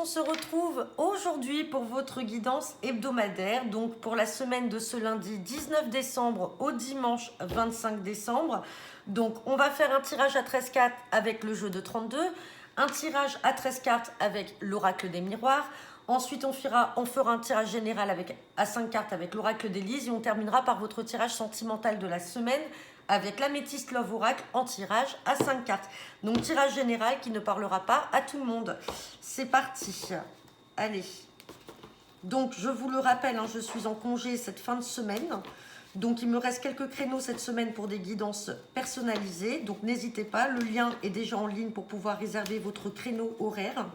on se retrouve aujourd'hui pour votre guidance hebdomadaire, donc pour la semaine de ce lundi 19 décembre au dimanche 25 décembre. Donc on va faire un tirage à 13 cartes avec le jeu de 32, un tirage à 13 cartes avec l'oracle des miroirs. Ensuite, on fera un tirage général à 5 cartes avec l'oracle d'Élise et on terminera par votre tirage sentimental de la semaine avec l'améthyste Love Oracle en tirage à 5 cartes. Donc tirage général qui ne parlera pas à tout le monde. C'est parti. Allez. Donc je vous le rappelle, je suis en congé cette fin de semaine. Donc il me reste quelques créneaux cette semaine pour des guidances personnalisées. Donc n'hésitez pas, le lien est déjà en ligne pour pouvoir réserver votre créneau horaire.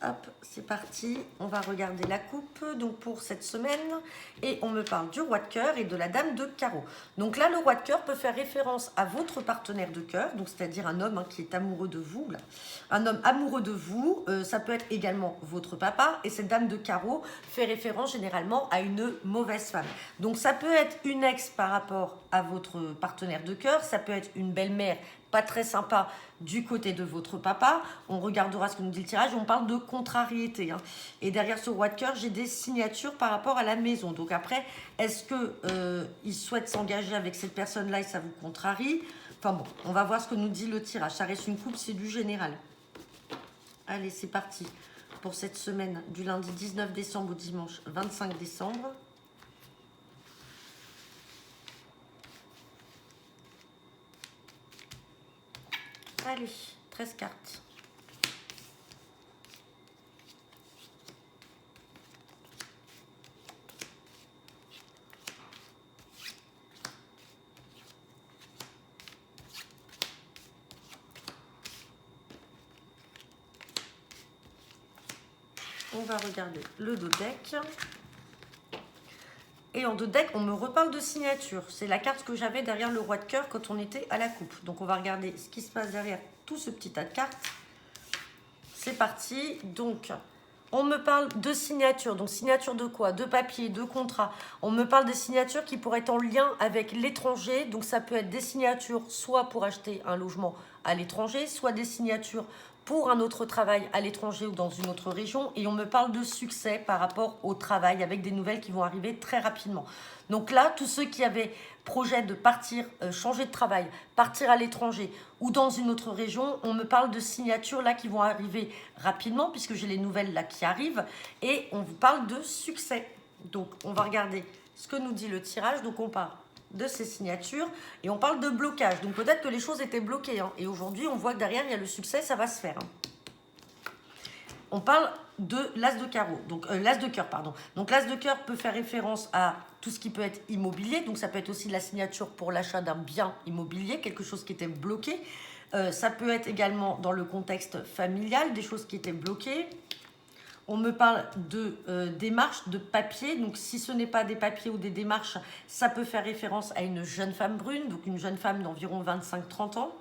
Hop, c'est parti, on va regarder la coupe donc pour cette semaine et on me parle du roi de cœur et de la dame de carreau. Donc là, le roi de cœur peut faire référence à votre partenaire de cœur, donc c'est-à-dire un homme qui est amoureux de vous. Là. Un homme amoureux de vous, ça peut être également votre papa et cette dame de carreau fait référence généralement à une mauvaise femme. Donc ça peut être une ex par rapport à votre partenaire de cœur, ça peut être une belle-mère pas très sympa du côté de votre papa. On regardera ce que nous dit le tirage. On parle de contrariété. Et derrière ce roi de cœur, j'ai des signatures par rapport à la maison. Donc après, est-ce qu'il souhaite s'engager avec cette personne-là et ça vous contrarie? Enfin bon, on va voir ce que nous dit le tirage. Ça reste une coupe, c'est du général. Allez, c'est parti pour cette semaine du lundi 19 décembre au dimanche 25 décembre. Allez, 13 cartes. On va regarder le dos deck. Et en dos deck, on me reparle de signature. C'est la carte que j'avais derrière le roi de cœur quand on était à la coupe. Donc on va regarder ce qui se passe derrière tout ce petit tas de cartes. C'est parti. Donc, on me parle de signature. Donc signature de quoi? De papier, de contrat. On me parle des signatures qui pourraient être en lien avec l'étranger. Donc ça peut être des signatures soit pour acheter un logement à l'étranger, soit des signatures pour un autre travail à l'étranger ou dans une autre région. Et on me parle de succès par rapport au travail avec des nouvelles qui vont arriver très rapidement. Donc là, tous ceux qui avaient projet de partir, changer de travail, partir à l'étranger ou dans une autre région, on me parle de signatures là qui vont arriver rapidement puisque j'ai les nouvelles là qui arrivent et on vous parle de succès. Donc on va regarder ce que nous dit le tirage. Donc on parle de ces signatures et on parle de blocage. Donc peut-être que les choses étaient bloquées. Et aujourd'hui, on voit que derrière, il y a le succès, ça va se faire. On parle de l'as de carreau, donc l'as de cœur, pardon. Donc l'as de cœur peut faire référence à tout ce qui peut être immobilier. Donc ça peut être aussi la signature pour l'achat d'un bien immobilier, quelque chose qui était bloqué. Ça peut être également dans le contexte familial, des choses qui étaient bloquées. On me parle de démarches, de papiers. Donc, si ce n'est pas des papiers ou des démarches, ça peut faire référence à une jeune femme brune, donc une jeune femme d'environ 25-30 ans.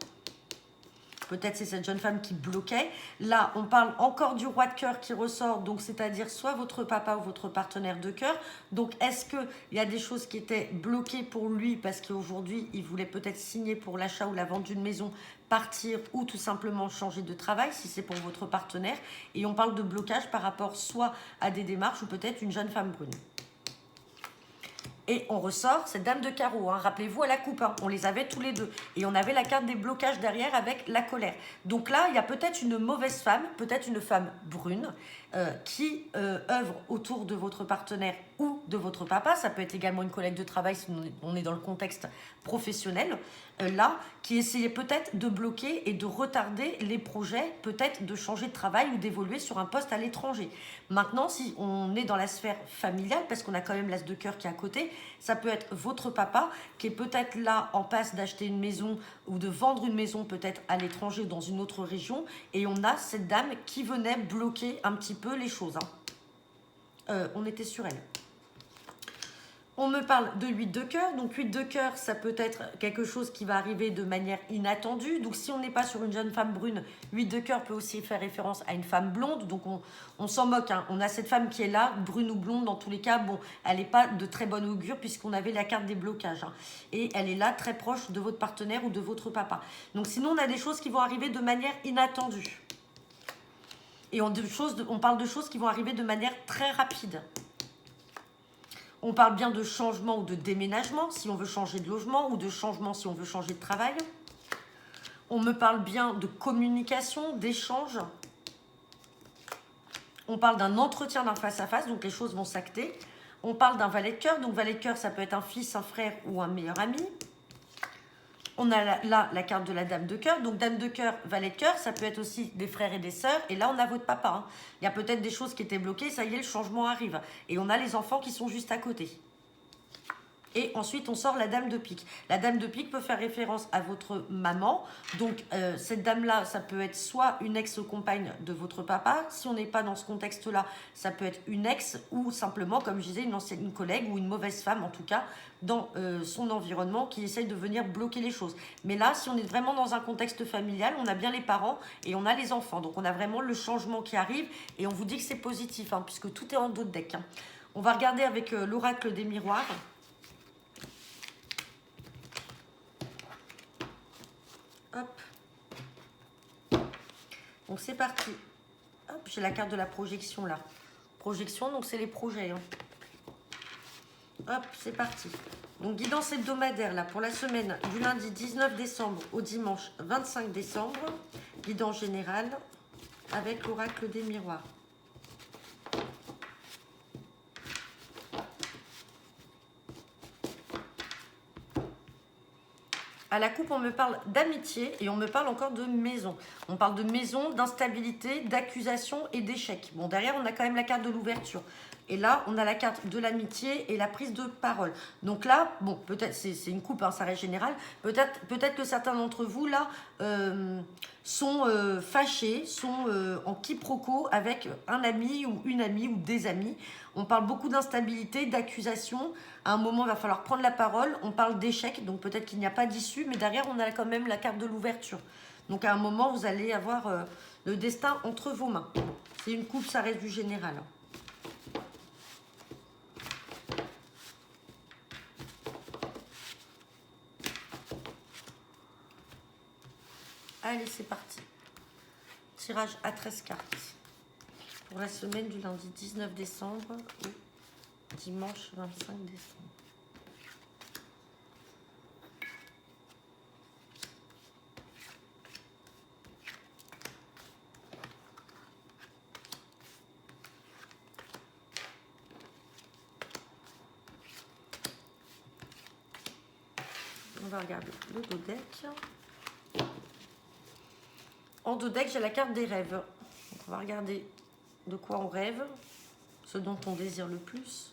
Peut-être c'est cette jeune femme qui bloquait. Là, on parle encore du roi de cœur qui ressort, donc c'est-à-dire soit votre papa ou votre partenaire de cœur. Donc, est-ce qu'il y a des choses qui étaient bloquées pour lui parce qu'aujourd'hui, il voulait peut-être signer pour l'achat ou la vente d'une maison, partir ou tout simplement changer de travail si c'est pour votre partenaire. Et on parle de blocage par rapport soit à des démarches ou peut-être une jeune femme brune. Et on ressort cette dame de carreau, rappelez-vous à la coupe, on les avait tous les deux. Et on avait la carte des blocages derrière avec la colère. Donc là, il y a peut-être une mauvaise femme, peut-être une femme brune, qui œuvre autour de votre partenaire ou de votre papa. Ça peut être également une collègue de travail si on est dans le contexte professionnel. Là, qui essayait peut-être de bloquer et de retarder les projets, peut-être de changer de travail ou d'évoluer sur un poste à l'étranger. Maintenant, si on est dans la sphère familiale, parce qu'on a quand même l'as de cœur qui est à côté, ça peut être votre papa qui est peut-être là en passe d'acheter une maison ou de vendre une maison peut-être à l'étranger ou dans une autre région. Et on a cette dame qui venait bloquer un petit peu les choses. On était sur elle. On me parle de 8 de cœur. Donc 8 de cœur, ça peut être quelque chose qui va arriver de manière inattendue. Donc si on n'est pas sur une jeune femme brune, 8 de cœur peut aussi faire référence à une femme blonde. Donc on s'en moque. On a cette femme qui est là, brune ou blonde. Dans tous les cas, bon, elle n'est pas de très bonne augure puisqu'on avait la carte des blocages. Et elle est là très proche de votre partenaire ou de votre papa. Donc sinon, on a des choses qui vont arriver de manière inattendue. Et on parle de choses qui vont arriver de manière très rapide. On parle bien de changement ou de déménagement, si on veut changer de logement, ou de changement si on veut changer de travail. On me parle bien de communication, d'échange. On parle d'un entretien d'un face-à-face, donc les choses vont s'acter. On parle d'un valet de cœur, donc valet de cœur, ça peut être un fils, un frère ou un meilleur ami. On a là la carte de la dame de cœur, donc dame de cœur, valet de cœur, ça peut être aussi des frères et des sœurs. Et là, on a votre papa. Hein. Il y a peut-être des choses qui étaient bloquées, ça y est, le changement arrive. Et on a les enfants qui sont juste à côté. Et ensuite, on sort la dame de pique. La dame de pique peut faire référence à votre maman. Donc, cette dame-là, ça peut être soit une ex-compagne de votre papa. Si on n'est pas dans ce contexte-là, ça peut être une ex ou simplement, comme je disais, une collègue ou une mauvaise femme, en tout cas, dans son environnement qui essaye de venir bloquer les choses. Mais là, si on est vraiment dans un contexte familial, on a bien les parents et on a les enfants. Donc, on a vraiment le changement qui arrive et on vous dit que c'est positif, hein, puisque tout est en dos de deck. Hein. On va regarder avec l'oracle des miroirs. Hop. Donc c'est parti. Hop, j'ai la carte de la projection là. Projection, donc c'est les projets. Hein. Hop, c'est parti. Donc guidance hebdomadaire là pour la semaine du lundi 19 décembre au dimanche 25 décembre. Guidance générale avec l'oracle des miroirs. À la coupe, on me parle d'amitié et on me parle encore de maison. On parle de maison, d'instabilité, d'accusation et d'échec. Bon, derrière, on a quand même la carte de l'ouverture. Et là, on a la carte de l'amitié et la prise de parole. Donc là, bon, peut-être, c'est une coupe, hein, ça reste général. Peut-être que certains d'entre vous, là, sont fâchés, sont en quiproquo avec un ami ou une amie ou des amis. On parle beaucoup d'instabilité, d'accusation. À un moment, il va falloir prendre la parole. On parle d'échec, donc peut-être qu'il n'y a pas d'issue, mais derrière, on a quand même la carte de l'ouverture. Donc à un moment, vous allez avoir le destin entre vos mains. C'est une coupe, ça reste du général. Allez, c'est parti. Tirage à 13 cartes. Pour la semaine du lundi 19 décembre au dimanche 25 décembre. On va regarder le dos deck. En dos deck, j'ai la carte des rêves. Donc, on va regarder de quoi on rêve, ce dont on désire le plus.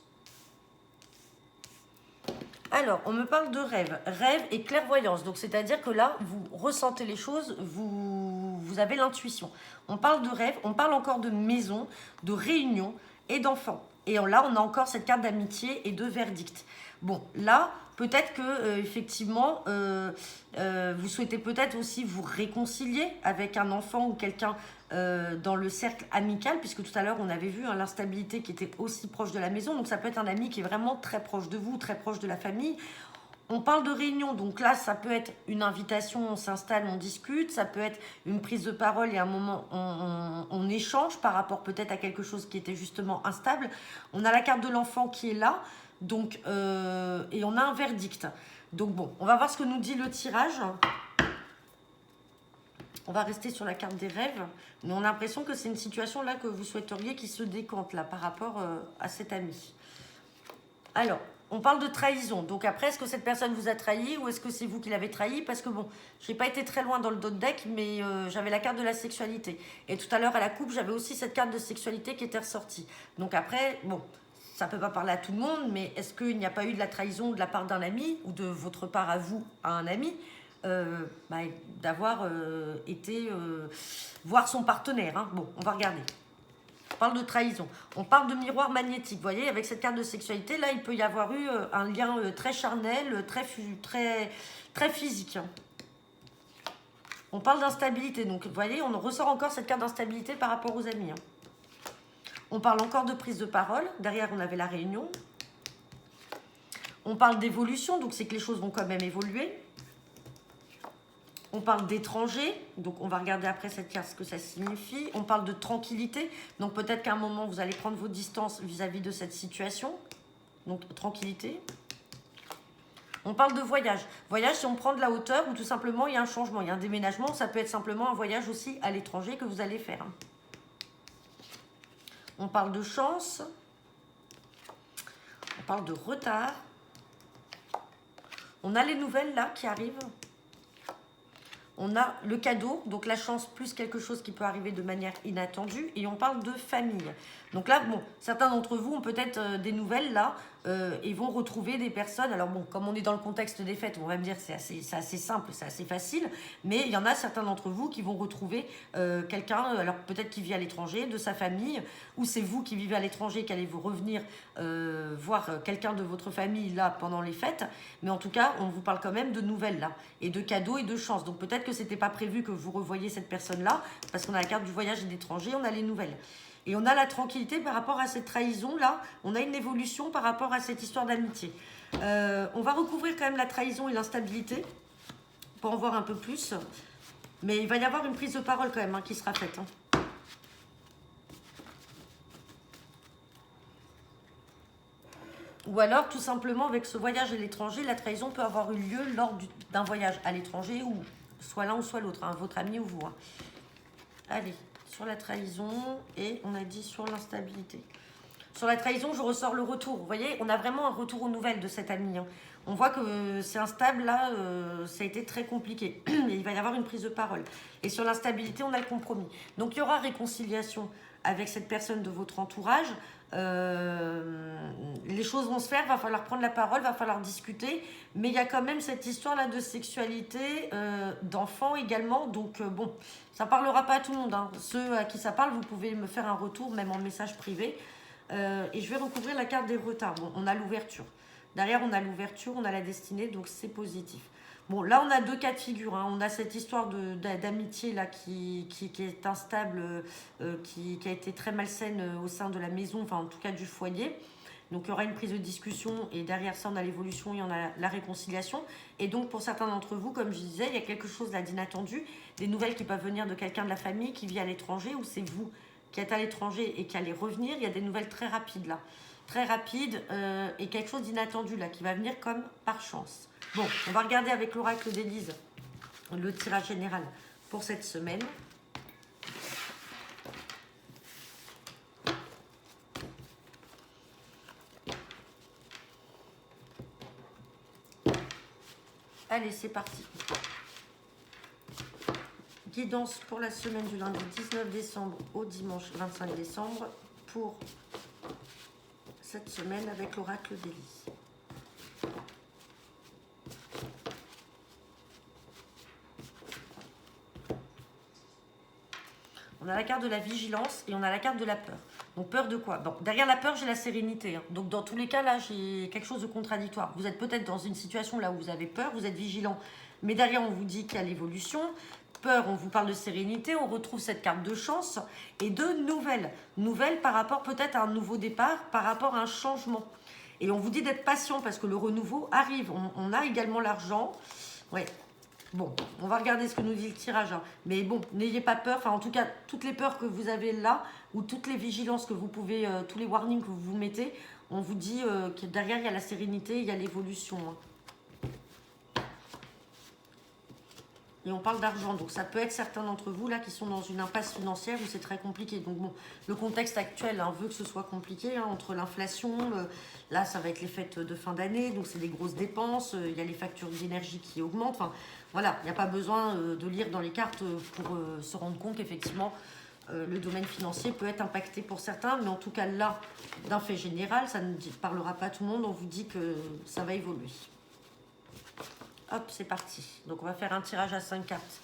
Alors, on me parle de rêve. Rêve et clairvoyance. Donc, c'est-à-dire que là, vous ressentez les choses, vous avez l'intuition. On parle de rêve, on parle encore de maison, de réunion et d'enfants. Et là, on a encore cette carte d'amitié et de verdict. Bon, là, peut-être que effectivement, vous souhaitez peut-être aussi vous réconcilier avec un enfant ou quelqu'un dans le cercle amical, puisque tout à l'heure, on avait vu hein, l'instabilité qui était aussi proche de la maison. Donc, ça peut être un ami qui est vraiment très proche de vous, très proche de la famille. On parle de réunion, donc là, ça peut être une invitation, on s'installe, on discute. Ça peut être une prise de parole et à un moment, on échange par rapport peut-être à quelque chose qui était justement instable. On a la carte de l'enfant qui est là. Donc, et on a un verdict. Donc bon, on va voir ce que nous dit le tirage. On va rester sur la carte des rêves. Mais on a l'impression que c'est une situation là que vous souhaiteriez qui se décante là par rapport à cet ami. Alors, on parle de trahison. Donc après, est-ce que cette personne vous a trahi ou est-ce que c'est vous qui l'avez trahi? Parce que bon, je n'ai pas été très loin dans le dos de deck, mais j'avais la carte de la sexualité. Et tout à l'heure, à la coupe, j'avais aussi cette carte de sexualité qui était ressortie. Donc après, bon... Ça ne peut pas parler à tout le monde, mais est-ce qu'il n'y a pas eu de la trahison de la part d'un ami ou de votre part à vous, à un ami, d'avoir été voir son partenaire hein. Bon, on va regarder. On parle de trahison. On parle de miroir magnétique. Vous voyez, avec cette carte de sexualité, là, il peut y avoir eu un lien très charnel, très physique. Hein. On parle d'instabilité. Donc, vous voyez, on ressort encore cette carte d'instabilité par rapport aux amis. Hein. On parle encore de prise de parole. Derrière, on avait la réunion. On parle d'évolution, donc c'est que les choses vont quand même évoluer. On parle d'étranger, donc on va regarder après cette carte ce que ça signifie. On parle de tranquillité, donc peut-être qu'à un moment vous allez prendre vos distances vis-à-vis de cette situation. Donc tranquillité. On parle de voyage. Voyage, si on prend de la hauteur ou tout simplement il y a un changement, il y a un déménagement. Ça peut être simplement un voyage aussi à l'étranger que vous allez faire. On parle de chance. On parle de retard. On a les nouvelles là qui arrivent. On a le cadeau, donc la chance plus quelque chose qui peut arriver de manière inattendue. Et on parle de famille. Donc là, bon, certains d'entre vous ont peut-être des nouvelles là et vont retrouver des personnes. Alors bon, comme on est dans le contexte des fêtes, on va me dire c'est assez simple, c'est assez facile. Mais il y en a certains d'entre vous qui vont retrouver quelqu'un, alors peut-être qui vit à l'étranger, de sa famille, ou c'est vous qui vivez à l'étranger, qui allez vous revenir voir quelqu'un de votre famille là pendant les fêtes. Mais en tout cas, on vous parle quand même de nouvelles là, et de cadeaux et de chance. Donc peut-être que c'était pas prévu que vous revoyiez cette personne-là, parce qu'on a la carte du voyage et d'étranger, on a les nouvelles. Et on a la tranquillité par rapport à cette trahison-là. On a une évolution par rapport à cette histoire d'amitié. On va recouvrir quand même la trahison et l'instabilité pour en voir un peu plus. Mais il va y avoir une prise de parole quand même qui sera faite. Ou alors, tout simplement, avec ce voyage à l'étranger, la trahison peut avoir eu lieu lors d'un voyage à l'étranger, ou soit l'un ou soit l'autre, votre ami ou vous. Allez, sur la trahison, et on a dit sur l'instabilité. Sur la trahison, je ressors le retour. Vous voyez, on a vraiment un retour aux nouvelles de cet ami. On voit que c'est instable, là, ça a été très compliqué. Et il va y avoir une prise de parole. Et sur l'instabilité, on a le compromis. Donc, il y aura réconciliation avec cette personne de votre entourage. Les choses vont se faire, va falloir prendre la parole, va falloir discuter. Mais il y a quand même cette histoire-là de sexualité, d'enfants également. Donc, bon, ça ne parlera pas à tout le monde. Ceux à qui ça parle, vous pouvez me faire un retour, même en message privé. Et je vais recouvrir la carte des retards. Bon, on a l'ouverture. Derrière, on a l'ouverture, on a la destinée, donc c'est positif. Bon, là, on a deux cas de figure. On a cette histoire d'amitié là qui est instable, qui a été très malsaine au sein de la maison, enfin en tout cas du foyer. Donc, il y aura une prise de discussion et derrière ça, on a l'évolution et on a la réconciliation. Et donc, pour certains d'entre vous, comme je disais, il y a quelque chose là d'inattendu, des nouvelles qui peuvent venir de quelqu'un de la famille qui vit à l'étranger ou c'est vous qui êtes à l'étranger et qui allez revenir. Il y a des nouvelles très rapides là. Très rapide et quelque chose d'inattendu là qui va venir comme par chance. Bon, on va regarder avec l'oracle d'Élise le tirage général pour cette semaine. Allez, c'est parti. Guidance pour la semaine du lundi 19 décembre au dimanche 25 décembre pour cette semaine avec l'oracle d'Élise. On a la carte de la vigilance et on a la carte de la peur. Donc peur de quoi? Bon, derrière la peur, j'ai la sérénité. Donc dans tous les cas, là, j'ai quelque chose de contradictoire. Vous êtes peut-être dans une situation là où vous avez peur, vous êtes vigilant, mais derrière, on vous dit qu'il y a l'évolution. Peur, on vous parle de sérénité, on retrouve cette carte de chance et de nouvelles. Nouvelles par rapport peut-être à un nouveau départ, par rapport à un changement. Et on vous dit d'être patient parce que le renouveau arrive. On a également l'argent. Ouais. Bon, on va regarder ce que nous dit le tirage. Mais bon, n'ayez pas peur. Enfin, en tout cas, toutes les peurs que vous avez là, ou toutes les vigilances que vous pouvez, tous les warnings que vous vous mettez, on vous dit que derrière, il y a la sérénité, il y a l'évolution. Et on parle d'argent, donc ça peut être certains d'entre vous là qui sont dans une impasse financière où c'est très compliqué. Donc bon, le contexte actuel veut que ce soit compliqué entre l'inflation, là ça va être les fêtes de fin d'année, donc c'est des grosses dépenses, il y a les factures d'énergie qui augmentent. Enfin voilà, il n'y a pas besoin de lire dans les cartes pour se rendre compte qu'effectivement le domaine financier peut être impacté pour certains, mais en tout cas là, d'un fait général, ça ne parlera pas à tout le monde, on vous dit que ça va évoluer. Hop, c'est parti. Donc, on va faire un tirage à 5 cartes.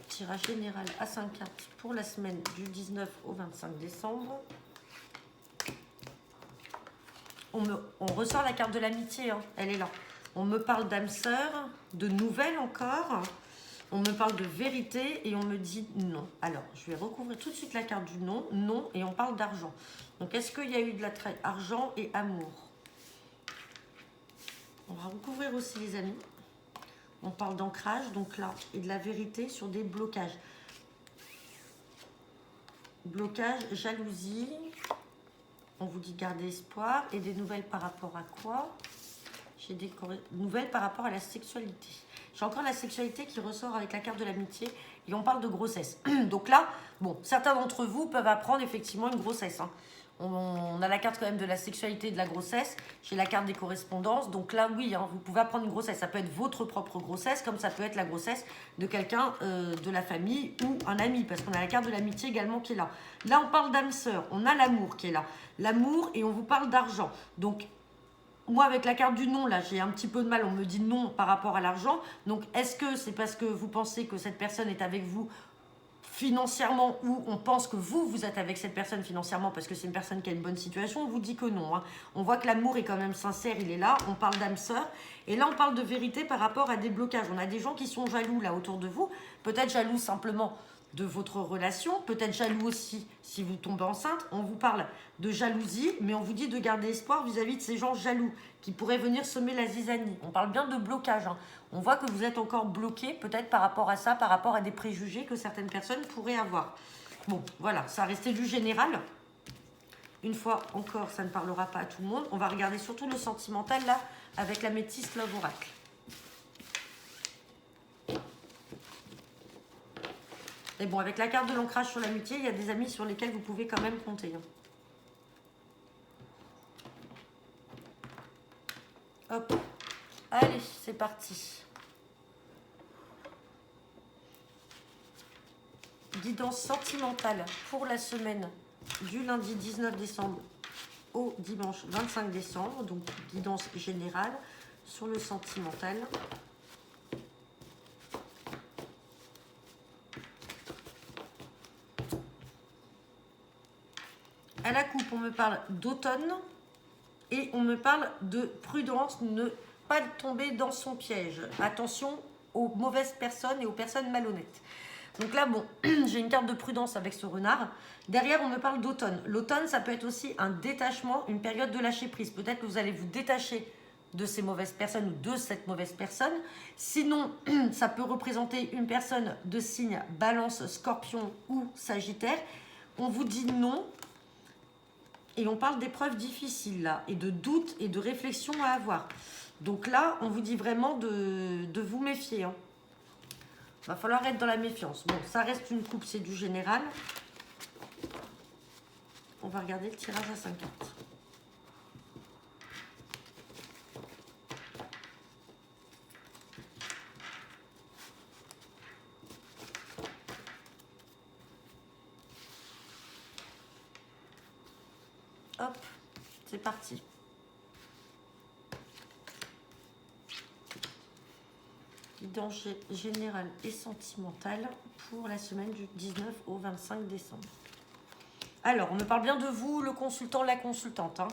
Tirage général à 5 cartes pour la semaine du 19 au 25 décembre. On ressort la carte de l'amitié, elle est là. On me parle d'âme sœur, de nouvelles encore. On me parle de vérité et on me dit non. Alors, je vais recouvrir tout de suite la carte du non. Non, et on parle d'argent. Donc, est-ce qu'il y a eu de l'attrait argent et amour? On va recouvrir aussi, les amis. On parle d'ancrage, donc là, et de la vérité sur des blocages. Blocage, jalousie. On vous dit garder espoir. Et des nouvelles par rapport à quoi? J'ai des nouvelles par rapport à la sexualité. J'ai encore la sexualité qui ressort avec la carte de l'amitié. Et on parle de grossesse. Donc là, bon, certains d'entre vous peuvent apprendre effectivement une grossesse. Hein. On a la carte quand même de la sexualité et de la grossesse. J'ai la carte des correspondances. Donc là, oui, hein, vous pouvez apprendre une grossesse. Ça peut être votre propre grossesse, comme ça peut être la grossesse de quelqu'un de la famille ou un ami. Parce qu'on a la carte de l'amitié également qui est là. Là, on parle d'âme sœur. On a l'amour qui est là. L'amour et on vous parle d'argent. Donc, moi, avec la carte du non, là, j'ai un petit peu de mal. On me dit non par rapport à l'argent. Donc, est-ce que c'est parce que vous pensez que cette personne est avec vous financièrement ou on pense que vous êtes avec cette personne financièrement parce que c'est une personne qui a une bonne situation? On vous dit que non. Hein. On voit que l'amour est quand même sincère, il est là. On parle d'âme sœur. Et là, on parle de vérité par rapport à des blocages. On a des gens qui sont jaloux là autour de vous. Peut-être jaloux simplement de votre relation, peut-être jaloux aussi si vous tombez enceinte. On vous parle de jalousie, mais on vous dit de garder espoir vis-à-vis de ces gens jaloux qui pourraient venir semer la zizanie. On parle bien de blocage. Hein. On voit que vous êtes encore bloqué, peut-être par rapport à ça, par rapport à des préjugés que certaines personnes pourraient avoir. Bon, voilà, ça restait du général. Une fois encore, ça ne parlera pas à tout le monde. On va regarder surtout le sentimental, là, avec la métisse Love Oracle. Et bon, avec la carte de l'ancrage sur l'amitié, il y a des amis sur lesquels vous pouvez quand même compter. Hop. Allez, c'est parti. Guidance sentimentale pour la semaine du lundi 19 décembre au dimanche 25 décembre. Donc, guidance générale sur le sentimental. À la coupe, on me parle d'automne et on me parle de prudence, ne pas tomber dans son piège. Attention aux mauvaises personnes et aux personnes malhonnêtes. Donc là, bon, j'ai une carte de prudence avec ce renard. Derrière, on me parle d'automne. L'automne, ça peut être aussi un détachement, une période de lâcher prise. Peut-être que vous allez vous détacher de ces mauvaises personnes ou de cette mauvaise personne. Sinon, ça peut représenter une personne de signe Balance, Scorpion ou Sagittaire. On vous dit non. Et on parle d'épreuves difficiles là, et de doutes et de réflexions à avoir. Donc là, on vous dit vraiment de vous méfier. Hein. Va falloir être dans la méfiance. Bon, ça reste une coupe, c'est du général. On va regarder le tirage à 5 cartes. Hop, c'est parti. Guidance générale et sentimentale pour la semaine du 19 au 25 décembre. Alors, on me parle bien de vous, le consultant, la consultante. Hein.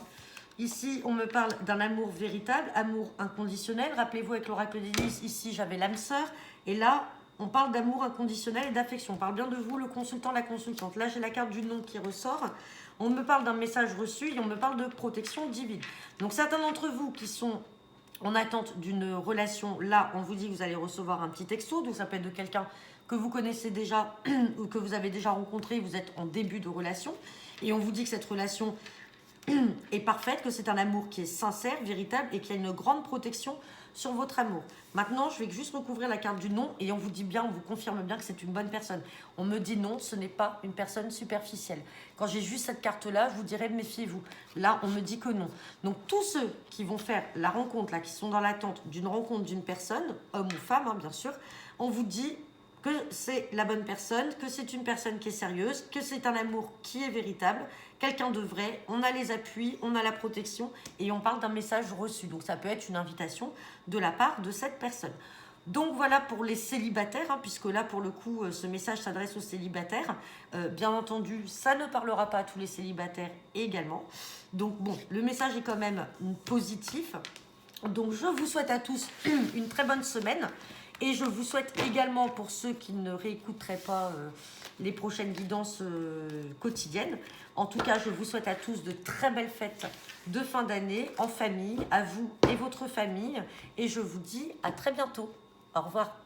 Ici, on me parle d'un amour véritable, amour inconditionnel. Rappelez-vous, avec l'oracle des 10, ici, j'avais l'âme sœur. Et là, on parle d'amour inconditionnel et d'affection. On parle bien de vous, le consultant, la consultante. Là, j'ai la carte du nom qui ressort. On me parle d'un message reçu et on me parle de protection divine. Donc, certains d'entre vous qui sont en attente d'une relation, là, on vous dit que vous allez recevoir un petit texto. Donc, ça peut être de quelqu'un que vous connaissez déjà ou que vous avez déjà rencontré. Vous êtes en début de relation. Et on vous dit que cette relation est parfaite, que c'est un amour qui est sincère, véritable et qu'il y a une grande protection sur votre amour. Maintenant, je vais juste recouvrir la carte du non et on vous dit bien, on vous confirme bien que c'est une bonne personne. On me dit non, ce n'est pas une personne superficielle. Quand j'ai juste cette carte-là, je vous dirais méfiez-vous. Là, on me dit que non. Donc, tous ceux qui vont faire la rencontre, là, qui sont dans l'attente d'une rencontre d'une personne, homme ou femme, hein, bien sûr, on vous dit que c'est la bonne personne, que c'est une personne qui est sérieuse, que c'est un amour qui est véritable, quelqu'un de vrai, on a les appuis, on a la protection et on parle d'un message reçu. Donc ça peut être une invitation de la part de cette personne. Donc voilà pour les célibataires, hein, puisque là pour le coup ce message s'adresse aux célibataires. Bien entendu, ça ne parlera pas à tous les célibataires également. Donc bon, le message est quand même positif. Donc je vous souhaite à tous une très bonne semaine. Et je vous souhaite également, pour ceux qui ne réécouteraient pas les prochaines guidances quotidiennes, en tout cas, je vous souhaite à tous de très belles fêtes de fin d'année en famille, à vous et votre famille. Et je vous dis à très bientôt. Au revoir.